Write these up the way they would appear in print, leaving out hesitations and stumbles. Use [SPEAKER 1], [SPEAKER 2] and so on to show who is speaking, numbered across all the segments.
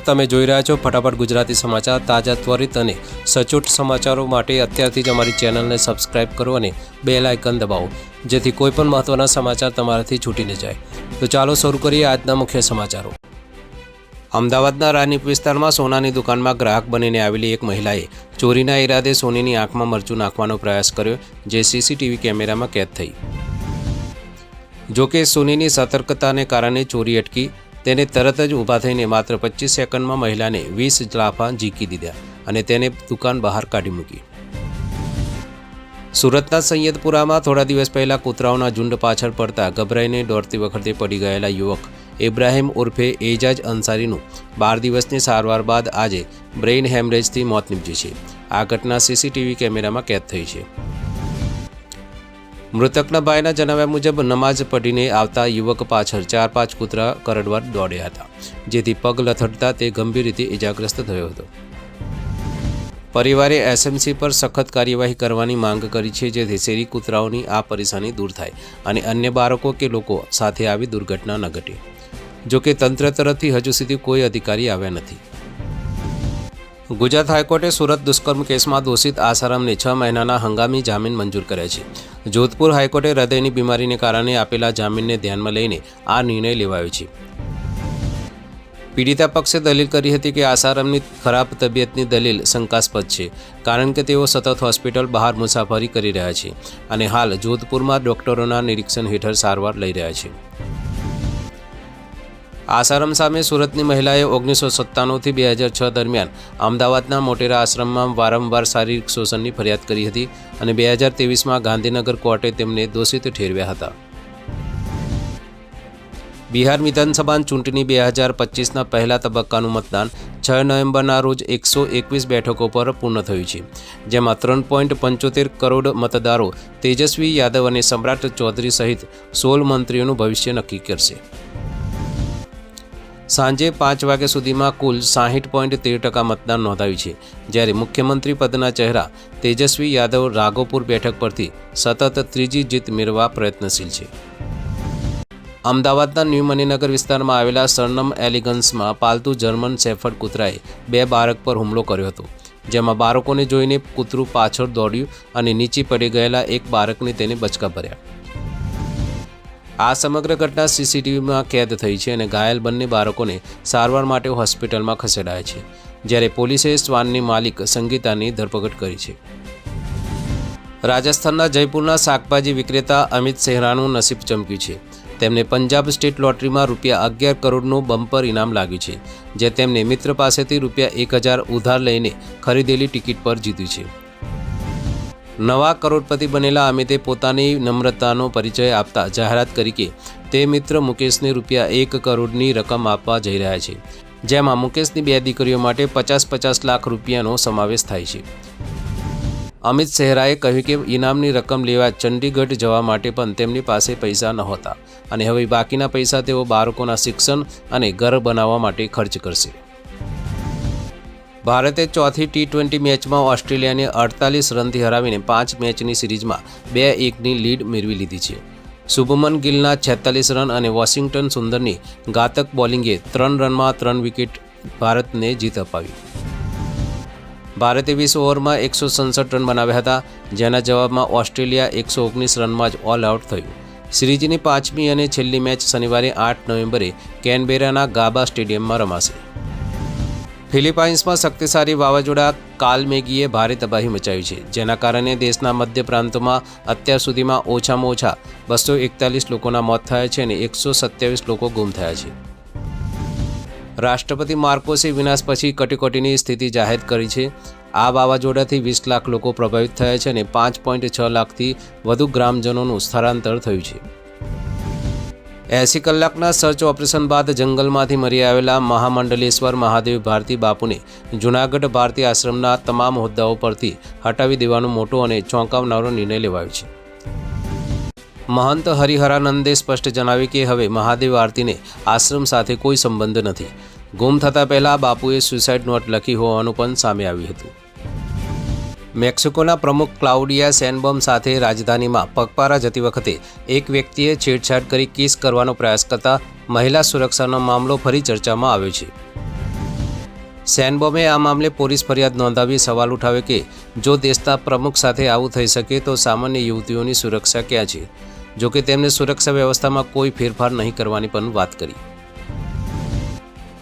[SPEAKER 1] તમે જોઈ રહ્યા છો ફટાફટ ગુજરાતી સમાચાર। તાજા ત્વરિત અને સચોટ સમાચારો માટે અત્યારથી જ અમારી ચેનલને સબસ્ક્રાઇબ કરો અને બેલ આઇકન દબાવો, જેથી કોઈપણ મહત્વના સમાચાર તમારાથી છૂટી ન જાય। તો ચાલો શરૂ કરીએ આજના મુખ્ય સમાચારો। અમદાવાદના રાનીપ વિસ્તારમાં સોનાની દુકાનમાં ગ્રાહક બનીને આવેલી એક મહિલાએ ચોરીના ઈરાદે સોનીની આંખમાં મરચું નાખવાનો પ્રયાસ કર્યો, જે સીસીટીવી કેમેરામાં કેદ થઈ। જોકે સોનીની સતર્કતાને કારણે ચોરી અટકી। તેને તરત જ ઊભા થઈને માત્ર 25 સેકન્ડમાં મહિલાને 20 લાફા ઝીકી દીધા અને તેને દુકાન બહાર કાઢી મૂકી। સુરતના સૈયદપુરામાં થોડા દિવસ પહેલા કૂતરાઓના ઝુંડ પાછળ પડતા ગભરાઈને દોડતી વખતે પડી ગયેલા યુવક ઇબ્રાહિમ ઉર્ફે એજાજ અંસારીનું 12 દિવસની સારવાર બાદ આજે બ્રેઇન હેમરેજથી મોત નીપજ્યું છે। આ ઘટના સીસીટીવી કેમેરામાં કેદ થઈ છે। મૃતકના ભાઈના જણાવ્યા મુજબ નમાઝ પઢીને આવતા યુવક પાછળ 4-5 કૂતરા કરડવા દોડ્યા હતા, જેથી પગ લથડતા તે ગંભીર રીતે ઇજાગ્રસ્ત થયો હતો। પરિવારે એસએમસી પર સખત કાર્યવાહી કરવાની માંગ કરી છે, જેથી શેરી કૂતરાઓની આ પરેશાની દૂર થાય અને અન્ય બાળકો કે લોકો સાથે આવી દુર્ઘટના ન ઘટે। જોકે તંત્ર તરફથી હજુ સુધી કોઈ અધિકારી આવ્યા નથી। ગુજરાત હાઈકોર્ટે સુરત દુષ્કર્મ કેસમાં દોષિત આસારામને 6 મહિનાના હંગામી જામીન મંજૂર કર્યા છે। જોધપુર હાઈકોર્ટે હૃદયની બીમારીને કારણે આપેલા જામીનને ધ્યાનમાં લઈને આ નિર્ણય લેવાયો છે। પીડિતા પક્ષે દલીલ કરી હતી કે આસારામની ખરાબ તબિયતની દલીલ શંકાસ્પદ છે, કારણ કે તેઓ સતત હોસ્પિટલ બહાર મુસાફરી કરી રહ્યા છે અને હાલ જોધપુરમાં ડોક્ટરોના નિરીક્ષણ હેઠળ સારવાર લઈ રહ્યા છે। આસારામ સામે સુરતની મહિલાએ 1997થી 2006 દરમિયાન અમદાવાદના મોટેરા આશ્રમમાં વારંવાર શારીરિક શોષણની ફરિયાદ કરી હતી અને 2023માં ગાંધીનગર કોર્ટે તેમને દોષિત ઠેરવ્યા હતા। બિહાર વિધાનસભા ચૂંટણી 2025ના પહેલા તબક્કાનું મતદાન 6 નવેમ્બરના રોજ 121 બેઠકો પર પૂર્ણ થયું છે, જેમાં 3.75 કરોડ મતદારો તેજસ્વી યાદવ અને સમ્રાટ ચૌધરી સહિત 16 મંત્રીઓનું ભવિષ્ય નક્કી કરશે। સાંજે 5 વાગ્યા સુધીમાં કુલ 60.13% મતદાન નોંધાયું છે, જ્યારે મુખ્યમંત્રી પદના ચહેરા તેજસ્વી યાદવ રાઘોપુર બેઠક પરથી સતત ત્રીજી જીત મેળવવા પ્રયત્નશીલ છે। અમદાવાદના ન્યૂ મણિનગર વિસ્તારમાં આવેલા સરનમ એલિગન્સમાં પાલતુ જર્મન શેફર્ડ કૂતરાએ 2 બાળક પર હુમલો કર્યો હતો, જેમાં બાળકોને જોઈને કૂતરું પાછળ દોડ્યું અને નીચે પડી ગયેલા એક બાળકને તેને બચકા ભર્યા। આ સમગ્ર ઘટના સીસીટીવીમાં કેદ થઈ છે અને ઘાયલ બંને બાળકોને સારવાર માટે હોસ્પિટલમાં ખસેડાયા છે, જ્યારે પોલીસે શ્વાનની માલિક સંગીતાની ધરપકડ કરી છે। રાજસ્થાનના જયપુરના શાકભાજી વિક્રેતા અમિત સેહરાનું નસીબ ચમક્યું છે। તેમને પંજાબ સ્ટેટ લોટરીમાં ₹11 કરોડનું બમ્પર ઇનામ લાગ્યું છે, જે તેમને મિત્ર પાસેથી ₹1000 ઉધાર લઈને ખરીદેલી ટિકિટ પર જીત્યું છે। નવા કરોડપતિ બનેલા અમિતે પોતાની નમ્રતાનો પરિચય આપતા જાહેરાત કરી કે તે મિત્ર મુકેશને ₹1 કરોડની રકમ આપવા જઈ રહ્યા છે, જેમાં મુકેશની 2 દીકરીઓ માટે 50-50 લાખ રૂપિયાનો સમાવેશ થાય છે। અમિત સેહરાએ કહ્યું કે ઇનામની રકમ લેવા ચંડીગઢ જવા માટે પણ તેમની પાસે પૈસા નહોતા અને હવે બાકીના પૈસા તેઓ બાળકોના શિક્ષણ અને ઘર બનાવવા માટે ખર્ચ કરશે। ભારતે ચોથી T20 મેચમાં ઓસ્ટ્રેલિયાને 48 રનથી હરાવીને 5 મેચની સિરીઝમાં 2-1ની લીડ મેળવી લીધી છે। શુભમન ગિલના 46 રન અને વોશિંગ્ટન સુંદરની ઘાતક બોલિંગે 3 રનમાં 3 વિકેટ ભારતને જીત અપાવી। ભારતે 20 ઓવરમાં 167 રન બનાવ્યા હતા, જેના જવાબમાં ઓસ્ટ્રેલિયા 119 રનમાં જ ઓલ આઉટ થયું। સિરીઝની 5મી અને છેલ્લી મેચ શનિવારે 8 નવેમ્બરે કેનબેરાના ગાબા સ્ટેડિયમમાં રમાશે। ફિલિપાઇન્સમાં શક્તિશાળી વાવાઝોડા કાલમેગીએ ભારે તબાહી મચાવી છે, જેના કારણે દેશના મધ્ય પ્રાંતોમાં અત્યાર સુધીમાં ઓછામાં ઓછા 241 લોકોના મોત થયા છે અને 127 લોકો ગુમ થયા છે। રાષ્ટ્રપતિ માર્કોસે વિનાશ પછી કટોકટીની સ્થિતિ જાહેર કરી છે। આ વાવાઝોડાથી 20 લાખ લોકો પ્રભાવિત થયા છે અને 5.6 લાખથી વધુ ગ્રામજનોનું સ્થળાંતર થયું છે। 80 કલાકના સર્ચ ઓપરેશન બાદ જંગલમાંથી મરી આવેલા મહામંડલેશ્વર મહાદેવ ભારતી બાપુને જૂનાગઢ ભારતી આશ્રમના તમામ હોદ્દાઓ પરથી હટાવી દેવાનો મોટો અને ચોંકાવનારો નિર્ણય લેવાયો છે। મહંત હરિહરાનંદે સ્પષ્ટ જણાવ્યું કે હવે મહાદેવ આરતીને આશ્રમ સાથે કોઈ સંબંધ નથી। ગુમ થતાં પહેલાં બાપુએ સુસાઇડ નોટ લખી હોવાનું પણ સામે આવ્યું હતું। મેક્સિકોના પ્રમુખ ક્લાઉડિયા શેનબોમ સાથે રાજધાનીમાં પગપાળા જતી વખતે એક વ્યક્તિએ છેડછાડ કરી કિસ કરવાનો પ્રયાસ કરતા મહિલા સુરક્ષાનો મામલો ફરી ચર્ચામાં આવ્યો છે। સેનબોમે આ મામલે પોલીસ ફરિયાદ નોંધાવી સવાલ ઉઠાવ્યો કે જો દેશના પ્રમુખ સાથે આવું થઈ શકે તો સામાન્ય યુવતીઓની સુરક્ષા ક્યાં છે? જોકે તેમણે સુરક્ષા વ્યવસ્થામાં કોઈ ફેરફાર નહીં કરવાની પણ વાત કરી.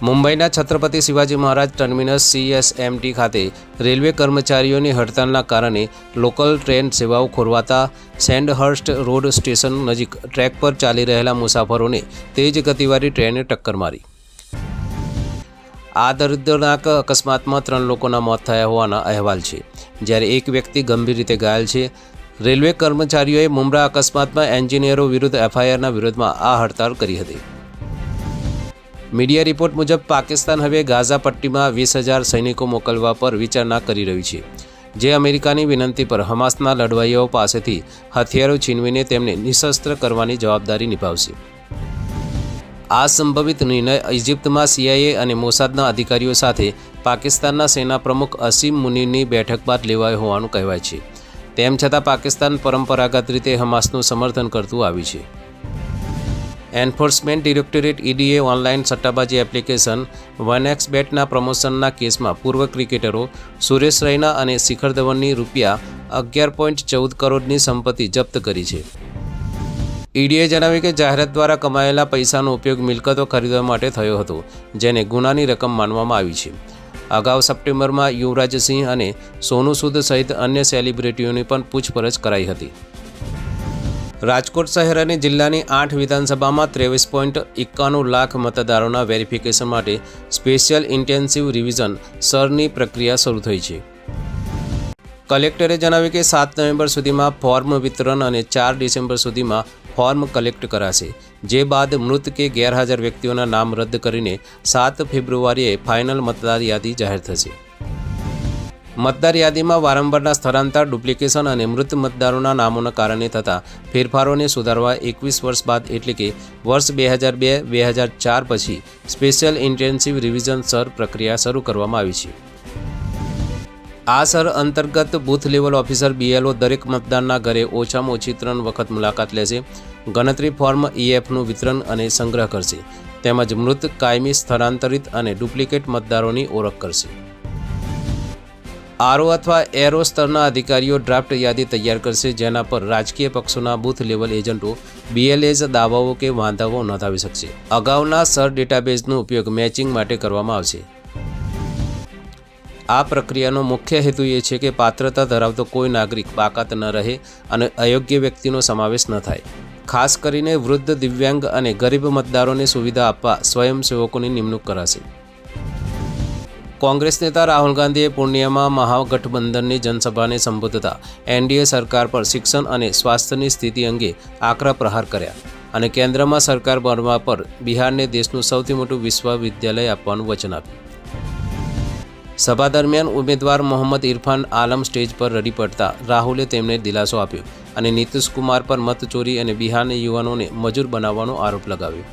[SPEAKER 1] મુંબઈના છત્રપતિ શિવાજી મહારાજ ટર્મિનસ CSMT ખાતે રેલવે કર્મચારીઓની હડતાલના કારણે લોકલ ટ્રેન સેવાઓ ખોરવાતા સેન્ડહર્સ્ટ રોડ સ્ટેશન નજીક ટ્રેક પર ચાલી રહેલા મુસાફરોને તેજ ગતિવાળી ટ્રેને ટક્કર મારી. આ દર્દનાક અકસ્માતમાં 3 લોકોના મોત થયા હોવાના અહેવાલ છે, જ્યારે એક વ્યક્તિ ગંભીર રીતે ઘાયલ છે. રેલવે કર્મચારીઓએ મુંબ્રા અકસ્માતમાં એન્જિનિયરો વિરુદ્ધ FIRના વિરોધમાં આ હડતાળ કરી હતી. મીડિયા રિપોર્ટ મુજબ પાકિસ્તાન હવે ગાઝા પટ્ટીમાં 20,000 સૈનિકો મોકલવા પર વિચારણા કરી રહ્યું છે, જે અમેરિકાની વિનંતી પર હમાસના લડવાઈઓ પાસેથી હથિયારો છીનવીને તેમને નિશસ્ત્ર કરવાની જવાબદારી નિભાવશે. આ સંભવિત નિર્ણય ઇજિપ્તમાં CIA અને મોસાદના અધિકારીઓ સાથે પાકિસ્તાનના સેના પ્રમુખ અસીમ મુનીરની બેઠક બાદ લેવાયો હોવાનું કહેવાય છે. તેમ છતાં પાકિસ્તાન પરંપરાગત રીતે હમાસનું સમર્થન કરતું આવ્યું છે. એન્ફોર્સમેન્ટ ડિરેક્ટોરેટ EDએ ઓનલાઈન સટ્ટાબાજી એપ્લિકેશન 1xBetના પ્રમોશનના કેસમાં પૂર્વ ક્રિકેટરો સુરેશ રૈના અને શિખર ધવનની રૂપિયા 11.14 કરોડની સંપત્તિ જપ્ત કરી છે. EDએ જણાવ્યું કે જાહેરાત દ્વારા કમાયેલા પૈસાનો ઉપયોગ મિલકતો ખરીદવા માટે થયો હતો, જેને ગુનાની રકમ માનવામાં આવી છે. અગાઉ સપ્ટેમ્બરમાં યુવરાજ સિંહ અને સોનુ સૂદ સહિત અન્ય સેલિબ્રિટીઓની પણ પૂછપરછ કરાઈ હતી. રાજકોટ શહેર અને જિલ્લાની 8 વિધાનસભામાં 23.91 લાખ મતદારોના વેરિફિકેશન માટે સ્પેશિયલ ઇન્ટેન્સિવ રિવિઝન સરની પ્રક્રિયા શરૂ થઈ છે. કલેક્ટરે જણાવ્યું કે 7 નવેમ્બર સુધીમાં ફોર્મ વિતરણ અને 4 ડિસેમ્બર સુધીમાં ફોર્મ કલેક્ટ કરાશે, જે બાદ મૃત કે ગેરહાજર વ્યક્તિઓના નામ રદ કરીને 7 ફેબ્રુઆરીએ ફાઇનલ મતદાર યાદી જાહેર થશે. મતદાર યાદીમાં વારંવારના સ્થળાંતર, ડુપ્લિકેશન અને મૃત મતદારોના નામોના કારણે થતા ફેરફારોને સુધારવા 21 વર્ષ બાદ એટલે કે વર્ષ 2002-2004 પછી સ્પેશિયલ ઇન્ટેન્સિવ રિવિઝન સર પ્રક્રિયા શરૂ કરવામાં આવી છે. આ સર અંતર્ગત બૂથ લેવલ ઓફિસર BLO દરેક મતદારના ઘરે ઓછામાં ઓછી 3 વખત મુલાકાત લેશે, ગણતરી ફોર્મ EFનું વિતરણ અને સંગ્રહ કરશે, તેમજ મૃત, કાયમી, સ્થળાંતરિત અને ડુપ્લિકેટ મતદારોની ઓળખ કરશે. RO અથવા એરો સ્તરના અધિકારીઓ ડ્રાફ્ટ યાદી તૈયાર કરશે, જેના પર રાજકીય પક્ષોના બૂથ લેવલ એજન્ટો BLAs દાવાઓ કે વાંધાઓ નોંધાવી શકશે. અગાઉના સર ડેટાબેઝનો ઉપયોગ મેચિંગ માટે કરવામાં આવશે. આ પ્રક્રિયાનો મુખ્ય હેતુ એ છે કે પાત્રતા ધરાવતો કોઈ નાગરિક બાકાત ન રહે અને અયોગ્ય વ્યક્તિનો સમાવેશ ન થાય. ખાસ કરીને વૃદ્ધ, દિવ્યાંગ અને ગરીબ મતદારોને સુવિધા આપવા સ્વયંસેવકોની નિમણૂક કરાશે. કોંગ્રેસ નેતા રાહુલ ગાંધીએ પૂર્ણિયામાં મહાગઠબંધનની જનસભાને સંબોધતા NDA સરકાર પર શિક્ષણ અને સ્વાસ્થ્યની સ્થિતિ અંગે આકરા પ્રહાર કર્યા અને કેન્દ્રમાં સરકાર બનવા પર બિહારને દેશનું સૌથી મોટું વિશ્વવિદ્યાલય આપવાનું વચન આપ્યું. સભા દરમિયાન ઉમેદવાર મોહમ્મદ ઇરફાન આલમ સ્ટેજ પર રડી પડતા રાહુલે તેમને દિલાસો આપ્યો અને નીતિશ કુમાર પર મતચોરી અને બિહારના યુવાનોને મજૂર બનાવવાનો આરોપ લગાવ્યો.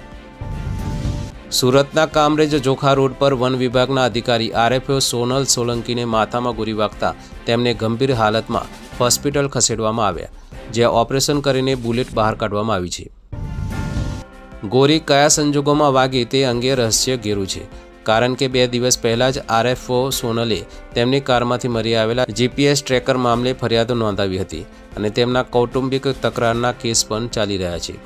[SPEAKER 1] સુરતના કામરેજ જોખા રોડ પર વન વિભાગના અધિકારી RFO સોનલ સોલંકીને માથામાં ગોળી વાગતા તેમને ગંભીર હાલતમાં હોસ્પિટલ ખસેડવામાં આવ્યા, જ્યાં ઓપરેશન કરીને બુલેટ બહાર કાઢવામાં આવી છે. ગોળી કયા સંજોગોમાં વાગી તે અંગે રહસ્ય ઘેરું છે, કારણ કે 2 દિવસ પહેલાં જ RFO સોનલે તેમની કારમાંથી મળી આવેલા GPS ટ્રેકર મામલે ફરિયાદ નોંધાવી હતી અને તેમના કૌટુંબિક તકરારના કેસ પણ ચાલી રહ્યા છે.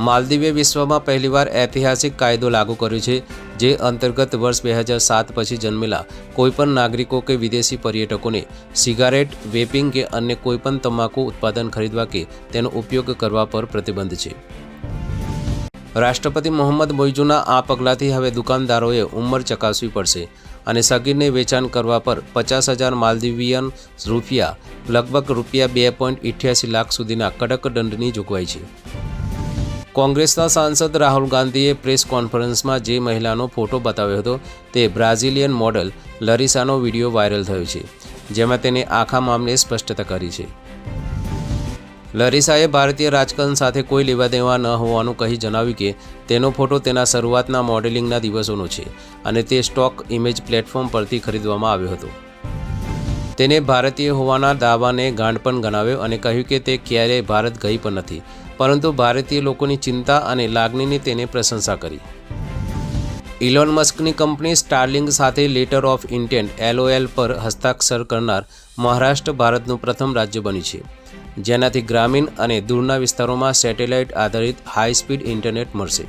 [SPEAKER 1] માલદીવે વિશ્વમાં પહેલીવાર ઐતિહાસિક કાયદો લાગુ કર્યો છે, જે અંતર્ગત વર્ષ 2007 પછી જન્મેલા કોઈપણ નાગરિકો કે વિદેશી પર્યટકોને સિગારેટ, વેપિંગ કે અન્ય કોઈપણ તમાકુ ઉત્પાદન ખરીદવા કે તેનો ઉપયોગ કરવા પર પ્રતિબંધ છે. રાષ્ટ્રપતિ મોહમ્મદ મોઇઝુના આ પગલાંથી હવે દુકાનદારોએ ઉંમર ચકાસવી પડશે અને સગીરને વેચાણ કરવા પર 50,000 માલદીવિયન રૂપિયા લગભગ રૂપિયા 2.88 લાખ સુધીના કડક દંડની જોગવાઈ છે. કોંગ્રેસના સાંસદ રાહુલ ગાંધીએ પ્રેસ કોન્ફરન્સમાં જે મહિલાનો ફોટો બતાવ્યો હતો તે બ્રાઝિલિયન મોડલ લરીસાનો વિડીયો વાયરલ થયો છે, જેમાં તેને આખા મામલે સ્પષ્ટતા કરી છે. લરીસાએ ભારતીય રાજકારણ સાથે કોઈ લેવાદેવા ન હોવાનું કહી જણાવ્યું કે તેનો ફોટો તેના શરૂઆતના મોડેલિંગના દિવસોનો છે અને તે સ્ટોક ઇમેજ પ્લેટફોર્મ પરથી ખરીદવામાં આવ્યો હતો. તેને ભારતીય હોવાના દાવાને ગાંડપણ ગણાવ્યો અને કહ્યું કે તે ક્યારેય ભારત ગઈ પણ નથી, પરંતુ ભારતીય લોકોની ચિંતા અને લાગણીની તેને પ્રશંસા કરી. ઇલોન મસ્કની કંપની સ્ટારલિંક સાથે લેટર ઓફ ઇન્ટેન્ટ LOL પર હસ્તાક્ષર કરનાર મહારાષ્ટ્ર ભારતનું પ્રથમ રાજ્ય બન્યું છે, જેનાથી ગ્રામીણ અને દૂરના વિસ્તારોમાં સેટેલાઇટ આધારિત હાઈ સ્પીડ ઇન્ટરનેટ મળશે.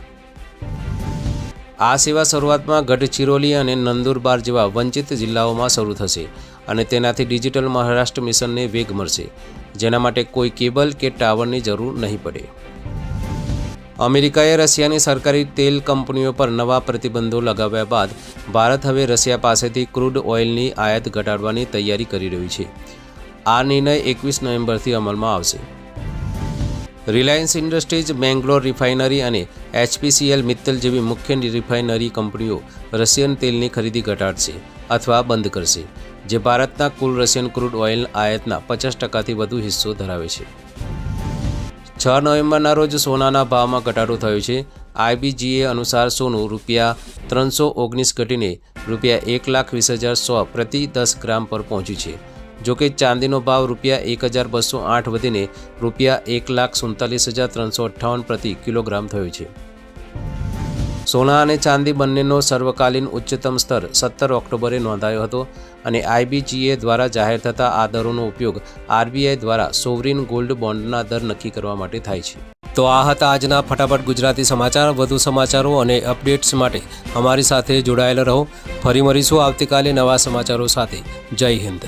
[SPEAKER 1] આ સેવા શરૂઆતમાં ગઢચિરોલી અને નંદુરબાર જેવા વંચિત જિલ્લાઓમાં શરૂ થશે અને તેનાથી ડિજિટલ મહારાષ્ટ્ર મિશનને વેગ મળશે, જેના માટે કોઈ કેબલ કે ટાવરની જરૂર નહીં પડે. અમેરિકાએ રશિયાની સરકારી તેલ કંપનીઓ પર નવા પ્રતિબંધો લગાવ્યા બાદ ભારત હવે રશિયા પાસેથી ક્રૂડ ઓઇલની આયાત ઘટાડવાની તૈયારી કરી રહ્યું છે. આ નિર્ણય 21 નવેમ્બરથી અમલમાં આવશે. રિલાયન્સ ઇન્ડસ્ટ્રીઝ, મેંગલોર રિફાઇનરી અને HPCL મિત્તલ જેવી મુખ્ય રિફાઇનરી કંપનીઓ રશિયન તેલની ખરીદી ઘટાડશે અથવા બંધ કરશે, જે ભારતના કુલ રશિયન ક્રૂડ ઓઇલ આયાતના 50%થી વધુ હિસ્સો ધરાવે છે. 6 નવેમ્બરના રોજ સોનાના ભાવમાં ઘટાડો થયો છે. IBGA અનુસાર સોનું ₹319 ઘટીને ₹1,20,100 પ્રતિ 10 ગ્રામ પર પહોંચ્યું છે. જોકે ચાંદીનો ભાવ ₹1,208 વધીને ₹1,47,358 પ્રતિ કિલોગ્રામ થયો છે. સોના અને ચાંદી બંનેનો સર્વકાલીન ઉચ્ચતમ સ્તર 17 ઓક્ટોબરે નોંધાયો હતો અને IBGA દ્વારા જાહેર થતા આ દરોનો ઉપયોગ RBI દ્વારા સોવરિન ગોલ્ડ બોન્ડના દર નક્કી કરવા માટે થાય છે. તો આ હતા આજના ફટાફટ ગુજરાતી સમાચાર. વધુ સમાચારો અને અપડેટ્સ માટે અમારી સાથે જોડાયેલા રહો. ફરી મળીશું આવતીકાલે નવા સમાચારો સાથે. જય હિન્દ.